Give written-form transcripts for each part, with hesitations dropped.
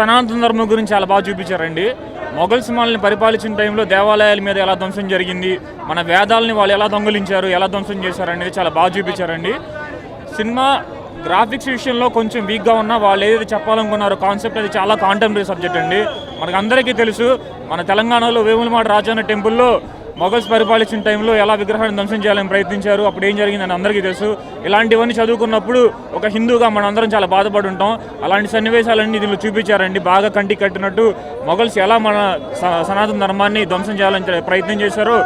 సనాతన ధర్మం గురించి చాలా బాగా చూపించారండి. మొఘల్ సినిమాలని పరిపాలించిన టైంలో దేవాలయాల మీద ఎలా ధ్వంసం జరిగింది, మన వేదాలని వాళ్ళు ఎలా దొంగలించారు, ఎలా ధ్వంసం చేశారు అనేది చాలా బాగా చూపించారండి. సినిమా గ్రాఫిక్స్ విషయంలో కొంచెం వీక్గా ఉన్నా వాళ్ళు ఏదైతే చెప్పాలనుకున్నారో కాన్సెప్ట్ అది చాలా కాంటెంపరీ సబ్జెక్ట్ అండి. మనకు అందరికీ తెలుసు, మన తెలంగాణలో వేములవాడ రాజన్న టెంపుల్లో మొఘల్స్ పరిపాలించిన టైంలో ఎలా విగ్రహాన్ని ధ్వంసం చేయాలని ప్రయత్నించారు, అప్పుడు ఏం జరిగిందని అందరికీ తెలుసు. ఇలాంటివన్నీ చదువుకున్నప్పుడు ఒక హిందూగా మనం అందరం చాలా బాధపడి ఉంటాం. అలాంటి సన్నివేశాలన్నీ దీనిలో చూపించారండి. బాగా కంటికి కట్టినట్టు మొఘల్స్ ఎలా మన సనాతన ధర్మాన్ని ధ్వంసం చేయాలని ప్రయత్నం చేశారో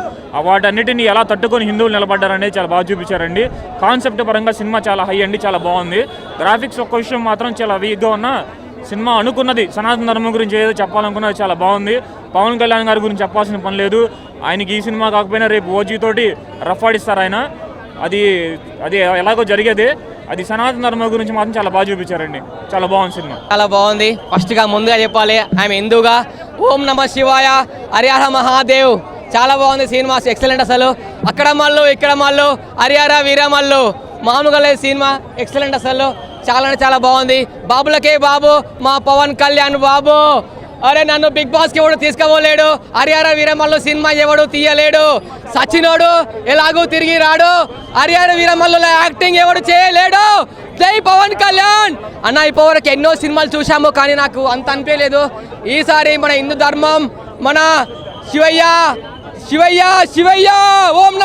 వాటన్నిటిని ఎలా తట్టుకొని హిందువులు నిలబడ్డారనేది చాలా బాగా చూపించారండి. కాన్సెప్ట్ పరంగా సినిమా చాలా హై అండి, చాలా బాగుంది. గ్రాఫిక్స్ ఒక్క విషయం మాత్రం చాలా వీక్గా ఉన్నా సినిమా అనుకున్నది సనాతన ధర్మం గురించి ఏదో చెప్పాలనుకున్నది చాలా బాగుంది. పవన్ కళ్యాణ్ గారి గురించి చెప్పాల్సిన పని లేదు. ఆయనకి ఈ సినిమా కాకపోయినా రేపు ఓజీ తోటి రఫ్ ఆడిస్తారు ఆయన. అది ఎలాగో జరిగేది. అది సనాతన ధర్మం గురించి మాత్రం చాలా బాగా చూపించారండి. చాలా బాగుంది సినిమా, చాలా బాగుంది. ఫస్ట్గా ముందుగా చెప్పాలి, ఆమె హిందూగా ఓం నమ శివాయ హరిహర మహాదేవ్. చాలా బాగుంది సినిమా, ఎక్సలెంట్. అసలు అక్కడ మళ్ళు ఇక్కడ మళ్ళు హరిహర వీరమల్లు మామూలుగా లేదు సినిమా, ఎక్సలెంట్. అసలు చాలా అంటే చాలా బాగుంది. బాబులకే బాబు మా పవన్ కళ్యాణ్ బాబు. అరే నన్ను బిగ్ బాస్కి ఎవడు తీసుకుపోలేడు, హరిహర వీరమల్లు సినిమా ఎవడు తీయలేడు. సచినోడు ఎలాగూ తిరిగి రాడు, హరిహర వీరమల్లులో యాక్టింగ్ ఎవడు చేయలేడు. జై పవన్ కళ్యాణ్ అన్న. ఇప్పటివరకు ఎన్నో సినిమాలు చూసాము కానీ నాకు అంత అనిపించలేదు. ఈసారి మన హిందూ ధర్మం, మన శివయ్య శివయ్య శివయ్య ఓం నమ